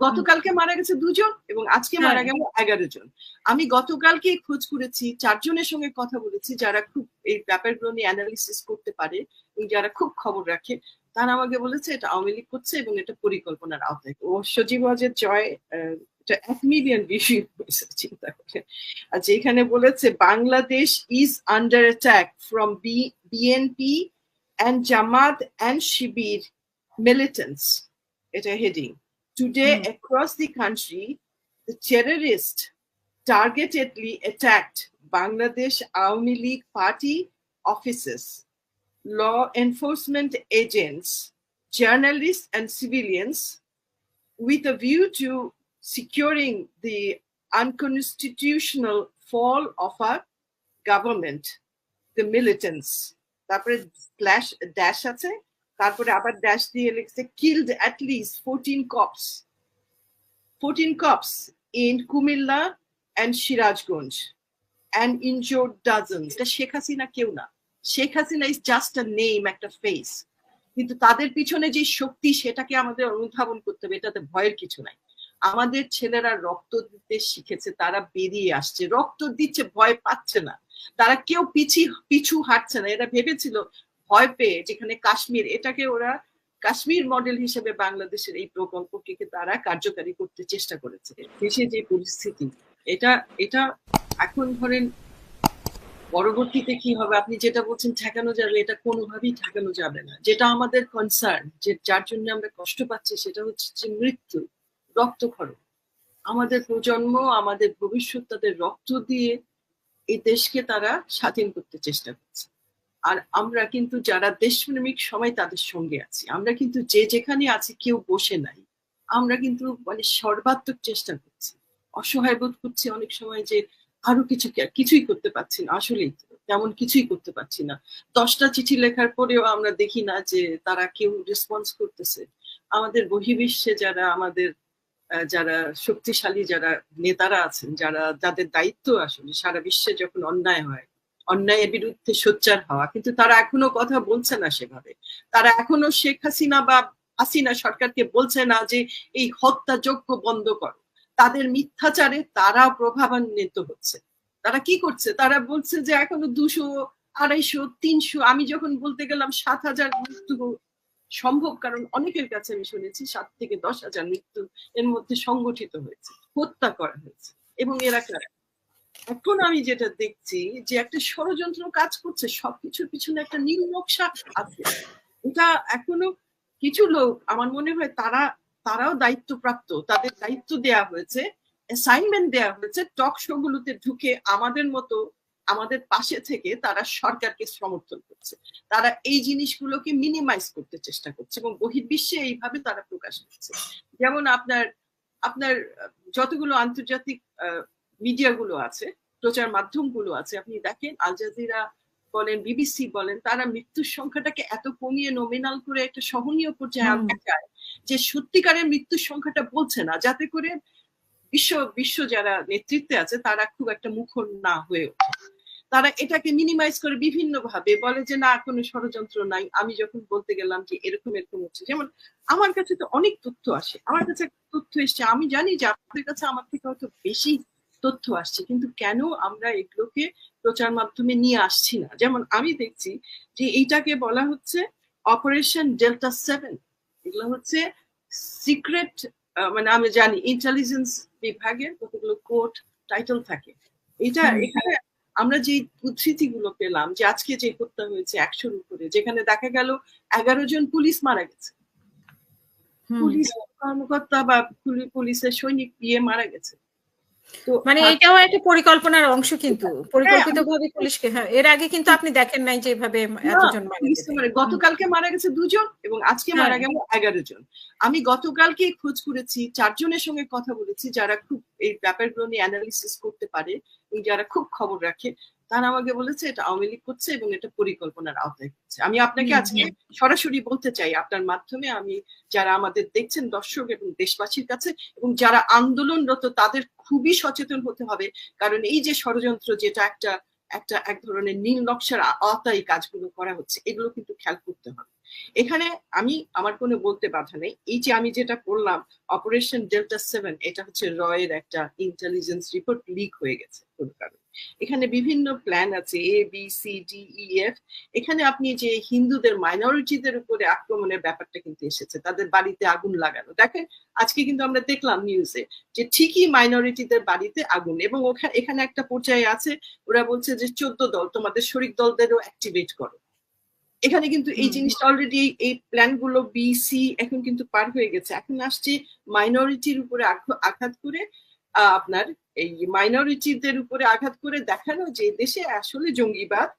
গতকালকে মারা গেছে 2 জন এবং আজকে মারা গেল 11 জন। আমি গতকালকে খোঁজ করেছি, 4 জনের সঙ্গে কথা বলেছি যারা খুব এই ব্যাপারগুলো নিয়ে অ্যানালিসিস করতে পারে এবং যারা খুব খবর রাখে। তারা আমাকে বলেছে এটা আওয়ামী লীগ করছে এবং এটা পরিকল্পনার আওতায়। ও সজীব ওয়াজেদ জয় 1 মিলিয়ন ভিউ হয়েছে, চিন্তা করে। আর যেখানে বলেছে Bangladesh is under attack from BNP and Jamaat and Shibir militants. It's a heading. Today, across the country, the terrorists targetedly attacked Bangladesh Awami League party offices, law enforcement agents, journalists, and civilians with a view to securing the unconstitutional fall of our government, the militants. তারপরে slash dash আছে, তারপরে আবার dash দিয়ে লিখছে killed at least 14 cops in Comilla and Sirajganj and injured dozens. এটা শেখ হাসিনা কেউ না, Sheikh Hasina is just a name, একটা ফেস, কিন্তু তাদের পিছনে যে শক্তি সেটাকে আমাদের অনুধাবন করতে হবে। এটাতে ভয়ের কিছু নাই। আমাদের ছেলেরা রক্ত দিতে শিখেছে, তারা বেরিয়ে আসছে, রক্ত দিচ্ছে, ভয় পাচ্ছে না, তারা কেউ পিছু হাঁটছে না। এরা ভেবেছিল ভয় পেয়ে, যেখানে কাশ্মীর, এটাকে ওরা কাশ্মীর মডেল হিসেবে বাংলাদেশের এই প্রকল্পকে তারা কার্যকারী করতে চেষ্টা করেছে। দেশে যে পরিস্থিতি, এটা এখন ধরেন পরবর্তীতে কি হবে আপনি যেটা বলছেন ঠেকানো যাবে, এটা কোনোভাবেই ঠেকানো যাবে না। যেটা আমাদের কনসার্ন, যে যার জন্য আমরা কষ্ট পাচ্ছি, সেটা হচ্ছে যে মৃত্যু, রক্তক্ষরণ। আমাদের প্রজন্ম, আমাদের ভবিষ্যৎ তাদের রক্ত দিয়ে এই দেশকে তারা স্বাধীন করতে চেষ্টা করছে। আর আমরা কিন্তু যারা দেশপ্রেমিক সবাই তাদের সঙ্গে আছি। আমরা কিন্তু যে যেখানে আছি কেউ বসে নাই, আমরা কিন্তু মানে সর্বাত্মক চেষ্টা করছি। অসহায় বোধ করছি অনেক সময় যে আরো কিছুই করতে পারছি না, আসলেই তেমন কিছুই করতে পারছি না। 10টা চিঠি লেখার পরেও আমরা দেখি না যে তারা কেউ রেসপন্স করতেছে। আমাদের বহির্বিশ্বে যারা শক্তিশালী যারা নেতারা আছেন, যাদের দায়িত্ব আসলে সারা বিশ্বে যখন অন্যায় হয়, অন্যায়ের বিরুদ্ধে সোচ্চার হওয়া, কিন্তু তারা এখনো কথা বলছে না সেভাবে। তারা এখনো শেখ হাসিনা বা হাসিনা সরকারকে বলছে না যে এই হত্যাযজ্ঞ বন্ধ করো। তাদের মিথ্যাচারে তারা প্রভাবান্বিত হচ্ছে। তারা কি করছে? তারা বলছে যে এখনো 200, 250, 300, আমি যখন বলতে গেলাম 7,000 মৃত্যু সম্ভব, কারণ অনেকের কাছে আমি শুনেছি 7 থেকে 10,000 মৃত্যু এর মধ্যে সংগঠিত হয়েছে, হত্যা করা হয়েছে। এবং এরা কারা? এখন আমি যেটা দেখছি যে একটা ষড়যন্ত্র কাজ করছে, সবকিছুর পিছনে একটা নীল নকশা আছে। এটা এখনো কিছু লোক, আমার মনে হয় তারাও দায়িত্বপ্রাপ্ত, তাদের দায়িত্ব দেয়া হয়েছে, অ্যাসাইনমেন্ট দেয়া হয়েছে, টক শো গুলোতে ঢুকে আমাদের মতো আমাদের পাশে থেকে তারা সরকারকে সমর্থন করছে। তারা এই জিনিসগুলোকে মিনিমাইজ করতে চেষ্টা করছে এবং বহির্বিশ্বে এইভাবে তারা প্রকাশ করছে। যেমন আপনার যতগুলো আন্তর্জাতিক মিডিয়াগুলো আছে, প্রচার মাধ্যমগুলো আছে, আপনি দেখেন আল জাজিরা বলেন, বিবিসি বলেন, তারা মৃত্যুর সংখ্যাটাকে এত কমিয়ে নমিনাল করে একটা সহনীয় পর্যায়ে আনতে চায় যে সত্যিকারের মৃত্যুর সংখ্যাটা বলছে না, যাতে করে বিশ্ব যারা নেতৃত্বে আছে তারা খুব একটা মুখর না হয়ে ওঠে। তারা এটাকে মিনিমাইজ করে বিভিন্ন ভাবে বলে যে না, কোনো ষড়যন্ত্র নাই। আমি যখন বলতে গেলাম যে এরকম হচ্ছে, যেমন আমার কাছে তো অনেক তথ্য আসে, আমার কাছে তথ্য এসছে, আমি জানি যে আপনাদের কাছে আমার থেকে হয়তো বেশি তথ্য আসছে, কিন্তু কেন আমরা এগুলোকে প্রচার মাধ্যমে নিয়ে আসছি না? যেমন আমি দেখছি যে এইটাকে বলা হচ্ছে অপারেশন ডেল্টা 7। এগুলো হচ্ছে সিক্রেট, মানে আমি জানি ইন্টেলিজেন্স বিভাগের কতগুলো কোড টাইটেল থাকে। এখানে আমরা যে উদ্ধৃতিগুলো পেলাম যে আজকে যে হত্যা হয়েছে 100-র উপরে, যেখানে দেখা গেল 11 জন পুলিশ মারা গেছে, পুলিশ কর্মকর্তা বা পুলিশের সৈনিক দিয়ে মারা গেছে। মানে এটাও একটা পরিকল্পনার অংশ, কিন্তু পরিকল্পিতভাবে পুলিশকে। হ্যাঁ, এর আগে কিন্তু আপনি দেখেন নাই যেভাবে এতজন মারা গেছে। গতকালকে মারা গেছে 2 জন এবং আজকে মারা গেল 11 জন। আমি গতকালকে খোঁজ করেছি, 4 জনের সঙ্গে কথা বলেছি যারা খুব এই ব্যাপারগুলো নিয়ে অ্যানালিসিস করতে পারে এবং যারা খুব খবর রাখে। তারা আমাকে বলেছে এটা আওয়ামী লীগ করছে এবং এটা পরিকল্পনার আওতায় করছে। আমি আপনাকে আজকে সরাসরি বলতে চাই আপনার মাধ্যমে, আমি যারা আমাদের দেখছেন দর্শক এবং দেশবাসীর কাছে, এবং যারা আন্দোলনরত তাদের খুবই সচেতন হতে হবে, কারণ এই যে ষড়যন্ত্র, যেটা এক ধরনের নীল নকশার আওতায় কাজগুলো করা হচ্ছে, এগুলো কিন্তু খেয়াল করতে হবে। এখানে আমার কোনো বলতে বাধা নেই। এই যে আমি যেটা বললাম অপারেশন ডেল্টা 7, এটা হচ্ছে রয়ের একটা ইন্টেলিজেন্স রিপোর্ট লিক হয়ে গেছে কোনো কারণে। এখানে বিভিন্ন প্ল্যান আছে, A B C D E F. এখানে আপনি যে হিন্দুদের মাইনরিটিদের উপরে আক্রমণের ব্যাপারটা কিন্তু এসেছে, তাদের বাড়িতে আগুন লাগানো। দেখেন আজকে কিন্তু আমরা দেখলাম নিউজে যে ঠিকই মাইনরিটিদের বাড়িতে আগুন, এবং এখানে একটা পর্যায়ে আছে ওরা বলছে যে 14 দল তোমাদের শরিক দলদেরও অ্যাক্টিভেট করো। এখানে কিন্তু এই জিনিসটা অলরেডি এই প্ল্যান গুলো বিসি এখন কিন্তু পার হয়ে গেছে। এখন আসছে মাইনরিটির উপরে আঘাত করে, আপনার এই মাইনরিটিদের উপরে আঘাত করে দেখানো যে দেশে আসলে জঙ্গিবাদ।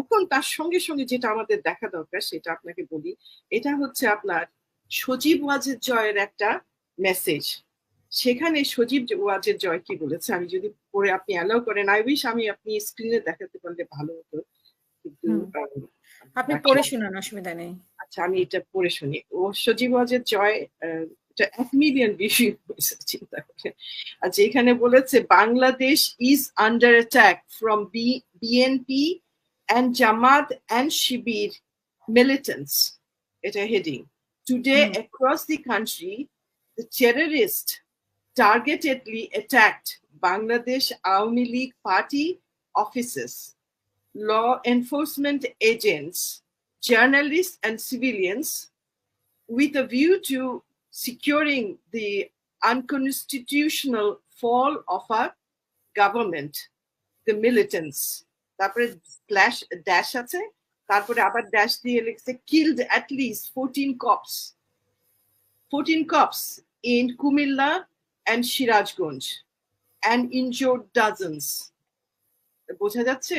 এখন তার সঙ্গে সঙ্গে যেটা আমাদের দেখা দরকার সেটা আপনাকে বলি, এটা হচ্ছে আপনার সজীব ওয়াজেদ জয়ের একটা মেসেজ। সেখানে সজীব ওয়াজেদ জয় কি বলেছে আমি যদি পরে আপনি অ্যালাউ করেন, আই উইশ আপনি স্ক্রিনে দেখাতে পারলে ভালো হতো, কিন্তু আপনি পড়ে শুনান, অসুবিধা নেই। আচ্ছা আমি এটা পড়ে শুনি। ও সজীব ওয়াজেদ জয়, এটা 1 মিলিয়ন ভিউ হয়েছে, চিন্তা করে। আচ্ছা এখানে বলেছে Bangladesh is under attack from BNP and Jamaat and Shibir militants. এটা heading. Today across the country, the terrorists targetedly attacked Bangladesh Awami League party offices, law enforcement agents, journalists and civilians with a view to securing the unconstitutional fall of a government. The militants, তারপরে slash dash আছে, তারপরে আবার dash দিয়ে লিখছে killed at least 14 cops in Kumilla and Sirajganj and injured dozens. বোঝা যাচ্ছে?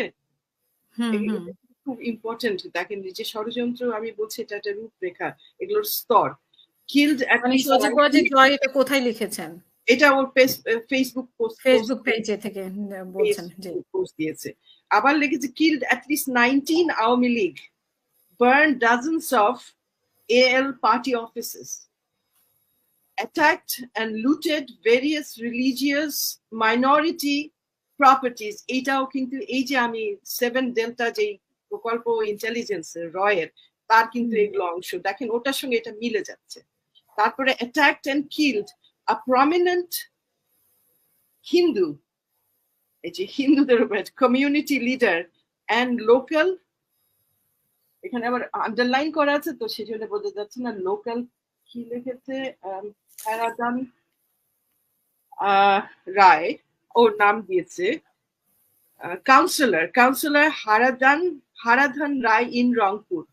খুব important. দেখেন যে ষড়যন্ত্র আমি বলছি এটা একটা রূপরেখা, এগুলোর স্তর। Killed at least Sajeeb Wazed Joy এটা কোথায় লিখেছেন? এটা ওর ফেসবুক পেজে থেকে বলছেন, জি পোস্ট দিয়েছে। আবার লিখেছে killed at least 19 Awami League, burned dozens of AL party offices, attacked and looted various religious minority properties. এটাও কিন্তু এই যে আমি 7 ডেল্টা যে প্রকল্প ইন্টেলিজেন্স রয়ের তার কিন্তু এগুলো অংশ, দেখেন ওটার সঙ্গে এটা মিলে যাচ্ছে। তারপরে attacked and killed a prominent Hindu, এই যে হিন্দুদের উপর কমিউনিটি লিডার অ্যান্ড লোকাল, এখানে আবার আন্ডারলাইন করা আছে তো সেজন্য বোঝা যাচ্ছে না লোকাল কি লিখেছে, হারাদান রায় ওর নাম দিয়েছে, councillor Haradhan Roy in Rangpur,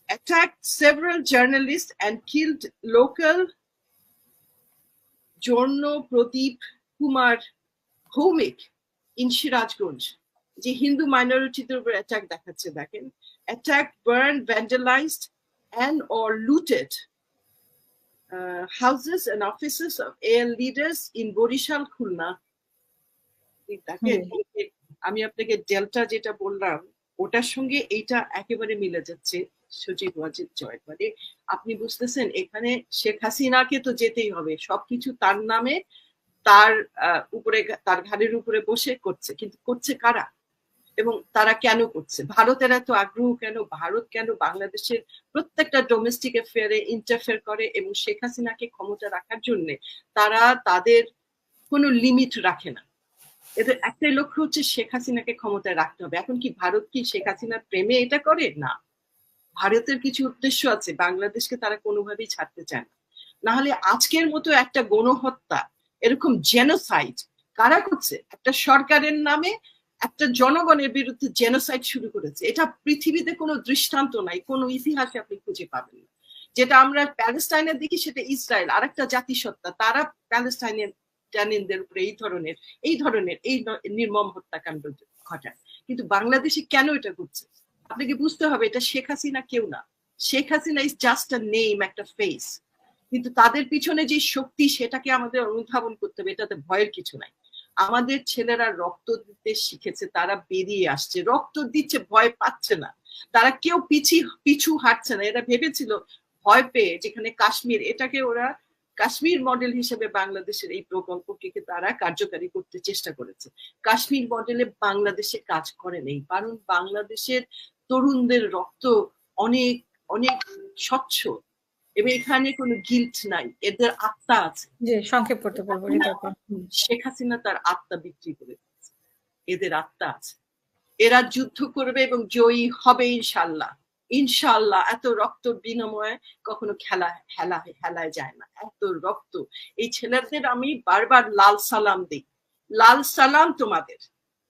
attacked several journalists and killed local Jorno Pradeep Kumar Bhowmik in Sirajganj. যে হিন্দু মাইনরিটিদের উপর অ্যাটাক দেখাচ্ছে, দেখেন attack, burn, vandalised and or looted houses and offices of AL leaders in Barishal, Khulna. দেখেন আমি আপনাকে ডেল্টা যেটা বললাম ওটার সঙ্গে এইটা একেবারে মিলে যাচ্ছে সজীব ওয়াজেদ জয়। মানে আপনি বুঝতেছেন এখানে শেখ হাসিনাকে তো যেতেই হবে, সবকিছু তার নামে, তার উপরে, তার ঘাড়ের উপরে বসে করছে। কিন্তু করছে কারা এবং তারা কেন করছে? ভারতের এত আগ্রহ কেন? ভারত কেন বাংলাদেশের প্রত্যেকটা ডোমেস্টিক অ্যাফেয়ারে ইন্টারফেয়ার করে এবং শেখ হাসিনাকে ক্ষমতা রাখার জন্য তারা তাদের কোনো লিমিট রাখে না। এদের একটাই লক্ষ্য হচ্ছে শেখ হাসিনাকে ক্ষমতায় রাখতে হবে। এখন কি ভারত কি শেখ হাসিনার প্রেমে এটা করে? না, ভারতের কিছু উদ্দেশ্য আছে, বাংলাদেশকে তারা কোনোভাবেই ছাড়তে চায় না। না হলে আজকের মতো একটা গণহত্যা, এরকম জেনোসাইড কারা করছে? একটা সরকারের নামে একটা জনগণের বিরুদ্ধে জেনোসাইড শুরু করেছে। এটা পৃথিবীতে কোনো দৃষ্টান্ত নাই, কোনো ইতিহাসে আপনি খুঁজে পাবেন না। যেটা আমরা প্যালেস্টাইনের দেখি সেটা ইসরায়েল, আরেকটা জাতিসত্তা, তারা প্যালেস্টাইনের জানিনদের উপরে এই ধরনের নির্মম হত্যাকাণ্ড ঘটায়। কিন্তু বাংলাদেশে কেন এটা ঘটছে? আপনাকে বুঝতে হবে এটা শেখ হাসিনা কেউ না। Sheikh Hasina is just a name, একটা ফেস। কিন্তু তাদের পিছনে যে শক্তি সেটাকে আমাদের অনুধাবন করতে হবে, এটাতে ভয়ের কিছু নাই। আমাদের ছেলেরা রক্ত দিতে শিখেছে, তারা বেরিয়ে আসছে, রক্ত দিচ্ছে, ভয় পাচ্ছে না, তারা কেউ পিছু হাঁটছে না। এরা ভেবেছিল ভয় পেয়ে, যেখানে কাশ্মীর, এটাকে ওরা কাশ্মীর মডেল হিসেবে বাংলাদেশের এই প্রকল্পটিকে তারা কার্যকারী করতে চেষ্টা করেছে। কাশ্মীর মডেলে বাংলাদেশে কাজ করে নেই, কারণ বাংলাদেশের তরুণদের রক্ত অনেক অনেক স্বচ্ছ, এবং এখানে কোনো গিল্ট নাই, এদের আত্মা আছে। যে সংক্ষেপ করতে বলবো, শেখ হাসিনা তার আত্মা বিক্রি করে দিয়েছে, এদের আত্মা আছে, এরা যুদ্ধ করবে এবং জয়ী হবে ইনশাল্লাহ। ইনশাল্লাহ। এত রক্ত বিনিময়ে কখনো হেলায় যায় না, এত রক্ত। এই ছেলেদের আমি বারবার লাল সালাম দিই, লাল সালাম তোমাদের,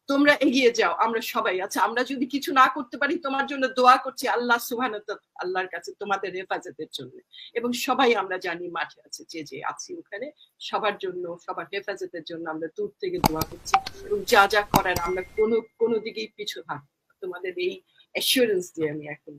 তোমরা এগিয়ে যাও, আমরা সবাই আছে। আমরা যদি কিছু না করতে পারি তোমার জন্য দোয়া করছি আল্লাহ সুবহানাহু আল্লাহর কাছে তোমাদের হেফাজতের জন্য। এবং সবাই আমরা জানি মাঠে আছে, যে আছি ওখানে, সবার জন্য, সবার হেফাজতের জন্য আমরা দূর থেকে দোয়া করছি। এবং যা যা করার আমরা কোনো দিকেই পিছু থাকবো, তোমাদের এই অ্যাসুরেন্স দিয়ে আমি এখন